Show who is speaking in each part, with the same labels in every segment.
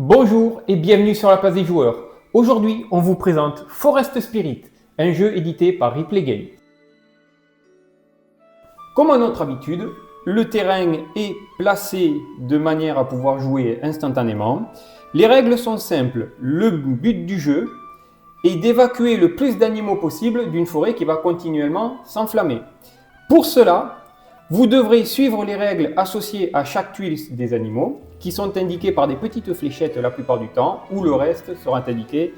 Speaker 1: Bonjour et bienvenue sur la place des joueurs. Aujourd'hui, on vous présente Forest Spirit, un jeu édité par Replay Games. Comme à notre habitude, le terrain est placé de manière à pouvoir jouer instantanément. Les règles sont simples. Le but du jeu est d'évacuer le plus d'animaux possible d'une forêt qui va continuellement s'enflammer. Pour cela, vous devrez suivre les règles associées à chaque tuile des animaux, qui sont indiquées par des petites fléchettes la plupart du temps, ou le reste sera indiqué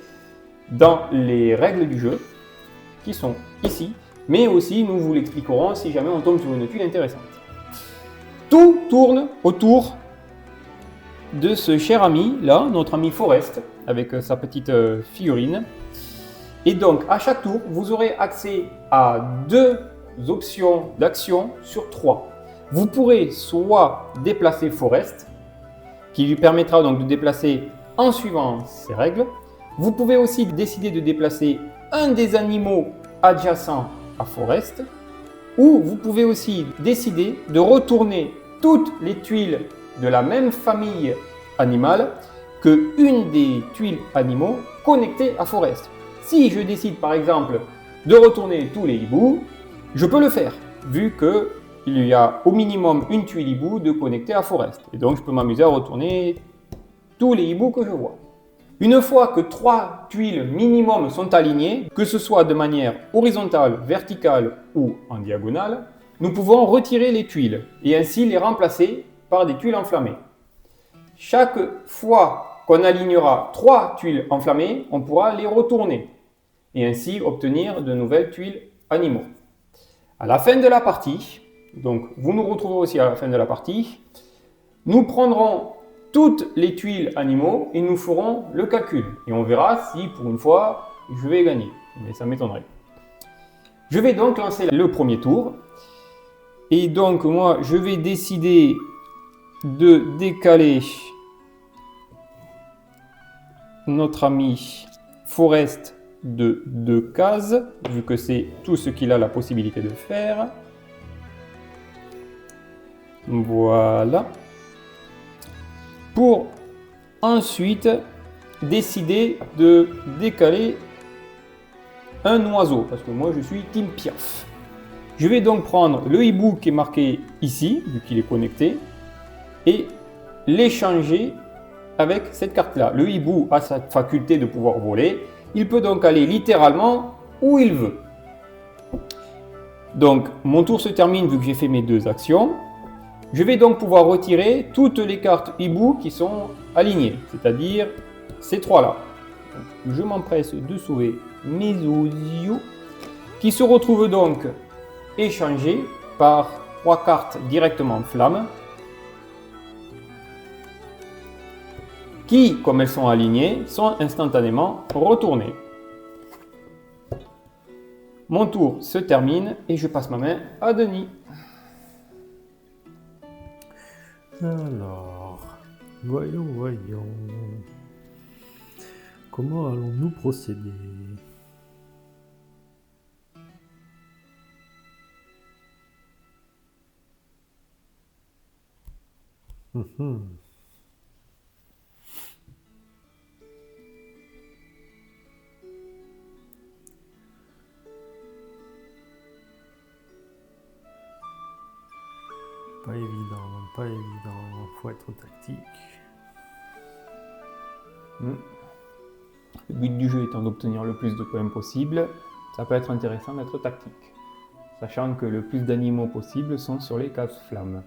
Speaker 1: dans les règles du jeu, qui sont ici, mais aussi nous vous l'expliquerons si jamais on tombe sur une tuile intéressante. Tout tourne autour de ce cher ami là, notre ami Forest, avec sa petite figurine. Et donc à chaque tour, vous aurez accès à 2 options d'action sur 3. Vous pourrez soit déplacer Forest, qui lui permettra donc de déplacer en suivant ses règles. Vous pouvez aussi décider de déplacer un des animaux adjacents à Forest, ou vous pouvez aussi décider de retourner toutes les tuiles de la même famille animale que une des tuiles animaux connectées à Forest. Si je décide par exemple de retourner tous les hiboux, je peux le faire, vu qu'il y a au minimum une tuile hibou de connectée à Forest. Et donc je peux m'amuser à retourner tous les hiboux que je vois. Une fois que 3 tuiles minimum sont alignées, que ce soit de manière horizontale, verticale ou en diagonale, nous pouvons retirer les tuiles et ainsi les remplacer par des tuiles enflammées. Chaque fois qu'on alignera 3 tuiles enflammées, on pourra les retourner et ainsi obtenir de nouvelles tuiles animaux. À la fin de la partie, donc vous nous retrouverez aussi à la fin de la partie, nous prendrons toutes les tuiles animaux et nous ferons le calcul. Et on verra si pour une fois je vais gagner, mais ça m'étonnerait. Je vais donc lancer le premier tour. Et donc moi je vais décider de décaler notre ami Forest de 2 cases, vu que c'est tout ce qu'il a la possibilité de faire. Voilà. Pour ensuite décider de décaler un oiseau, parce que moi je suis Team Piaf. Je vais donc prendre le hibou qui est marqué ici, vu qu'il est connecté, et l'échanger avec cette carte-là. Le hibou a sa faculté de pouvoir voler. Il peut donc aller littéralement où il veut. Donc, mon tour se termine vu que j'ai fait mes 2 actions. Je vais donc pouvoir retirer toutes les cartes hibou qui sont alignées, c'est-à-dire ces 3-là. Je m'empresse de sauver mes oiseaux, qui se retrouvent donc échangés par 3 cartes directement flammes, qui, comme elles sont alignées, sont instantanément retournées. Mon tour se termine et je passe ma main à Denis.
Speaker 2: Alors, voyons. Comment allons-nous procéder? Pas évident, faut être tactique.
Speaker 1: Le but du jeu étant d'obtenir le plus de points possible, ça peut être intéressant d'être tactique, sachant que le plus d'animaux possible sont sur les cases flammes.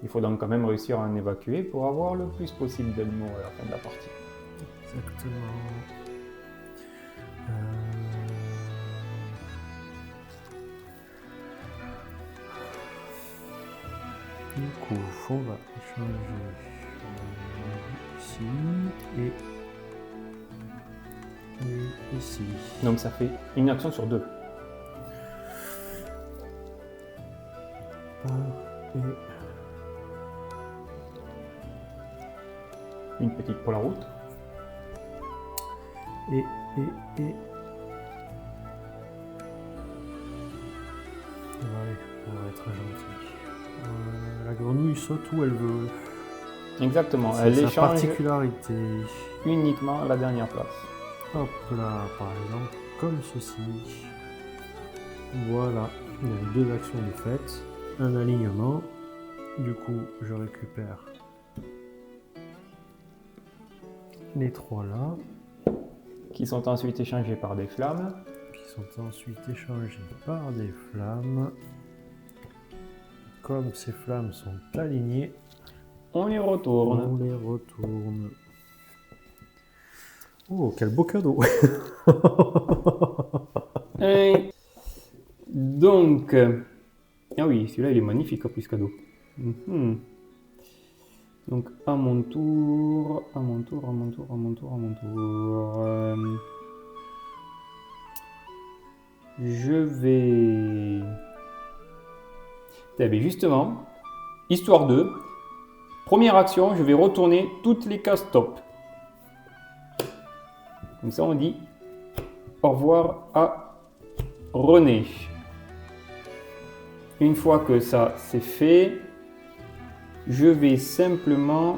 Speaker 1: Il faut donc quand même réussir à en évacuer pour avoir le plus possible d'animaux à la fin de la partie.
Speaker 2: Exactement. Du coup, on va changer ici et ici.
Speaker 1: Donc ça fait une action sur 2.
Speaker 2: Et
Speaker 1: Une petite pour la route.
Speaker 2: Et. Allez, on va être gentil. La grenouille saute où elle veut.
Speaker 1: Exactement,
Speaker 2: C'est
Speaker 1: elle
Speaker 2: sa
Speaker 1: échange
Speaker 2: particularité.
Speaker 1: uniquement la dernière place.
Speaker 2: Hop là, par exemple, comme ceci. Voilà, il y a deux actions de fait. Un alignement. Du coup, je récupère les trois là,
Speaker 1: Qui sont ensuite échangés par des flammes.
Speaker 2: qui sont ensuite échangés par des flammes. Comme ces flammes sont alignées,
Speaker 1: On les retourne.
Speaker 2: on les retourne. Oh, quel beau cadeau!
Speaker 1: Et donc, ah oui, celui-là il est magnifique en plus cadeau. Mhm. Donc à mon tour, à mon tour, à mon tour, à mon tour, à mon tour. Je vais. Eh bien, justement, histoire de. Première action, je vais retourner toutes les cases top. Comme ça, on dit au revoir à René. Une fois que ça c'est fait, je vais simplement.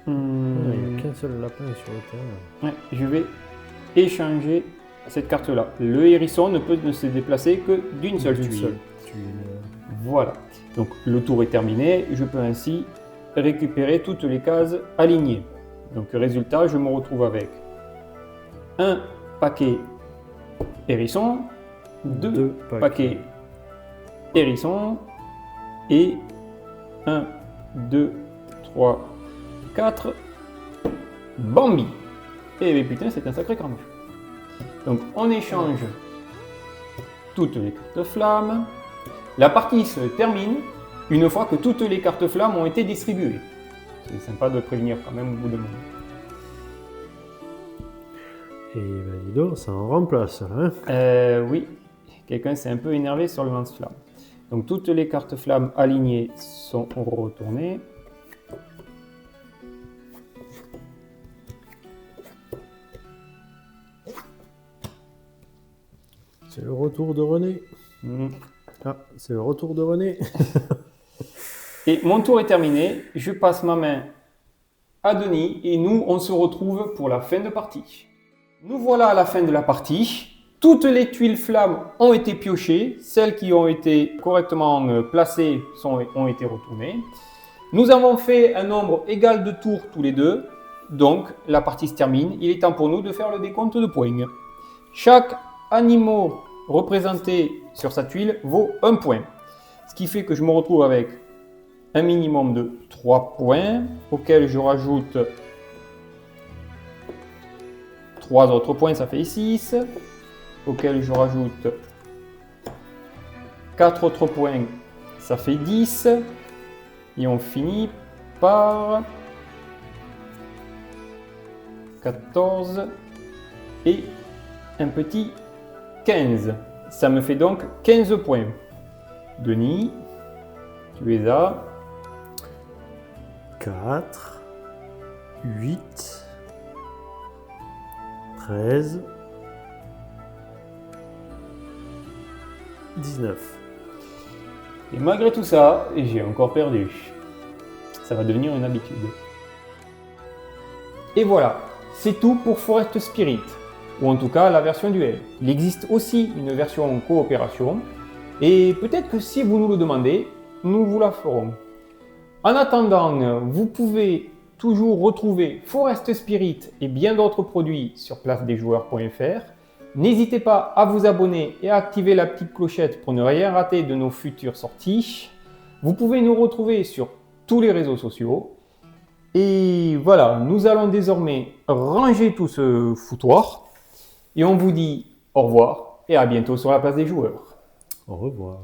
Speaker 2: Il n'y a qu'un seul lapin sur le terrain.
Speaker 1: Ouais, je vais échanger cette carte-là. Le hérisson ne peut se déplacer que d'une seule tuile. Voilà. Donc le tour est terminé. Je peux ainsi récupérer toutes les cases alignées. Donc résultat, je me retrouve avec un paquet hérisson, deux paquets hérisson et 1, 2, 3, 4 Bambi. Et bien, putain, c'est un sacré carnage. Donc on échange toutes les cartes flammes. La partie se termine une fois que toutes les cartes flammes ont été distribuées. C'est sympa de prévenir quand même au bout d'un moment.
Speaker 2: Et ben dis donc, ça en remplace là, hein?
Speaker 1: Oui, quelqu'un s'est un peu énervé sur le lance-flamme. Donc toutes les cartes flammes alignées sont retournées.
Speaker 2: C'est le retour de René.
Speaker 1: Mhm.
Speaker 2: Ah, c'est le retour de René.
Speaker 1: Et mon tour est terminé. Je passe ma main à Denis et nous, on se retrouve pour la fin de partie. Nous voilà à la fin de la partie. Toutes les tuiles flammes ont été piochées. Celles qui ont été correctement placées ont été retournées. Nous avons fait un nombre égal de tours tous les deux. Donc, la partie se termine. Il est temps pour nous de faire le décompte de points. Chaque animal représenté sur sa tuile vaut 1 point. Ce qui fait que je me retrouve avec un minimum de 3 points, auxquels je rajoute 3 autres points, ça fait 6, auxquels je rajoute 4 autres points, ça fait 10, et on finit par 14 et un petit 15. Ça me fait donc 15 points. Denis, tu es à
Speaker 2: 4, 8, 13, 19.
Speaker 1: Et malgré tout ça, j'ai encore perdu. Ça va devenir une habitude. Et voilà, c'est tout pour Forest Spirit, ou en tout cas la version duel. Il existe aussi une version coopération, et peut-être que si vous nous le demandez, nous vous la ferons. En attendant, vous pouvez toujours retrouver Forest Spirit et bien d'autres produits sur placedesjoueurs.fr. N'hésitez pas à vous abonner et à activer la petite clochette pour ne rien rater de nos futures sorties. Vous pouvez nous retrouver sur tous les réseaux sociaux. Et voilà, nous allons désormais ranger tout ce foutoir. Et on vous dit au revoir et à bientôt sur la place des joueurs.
Speaker 2: Au revoir.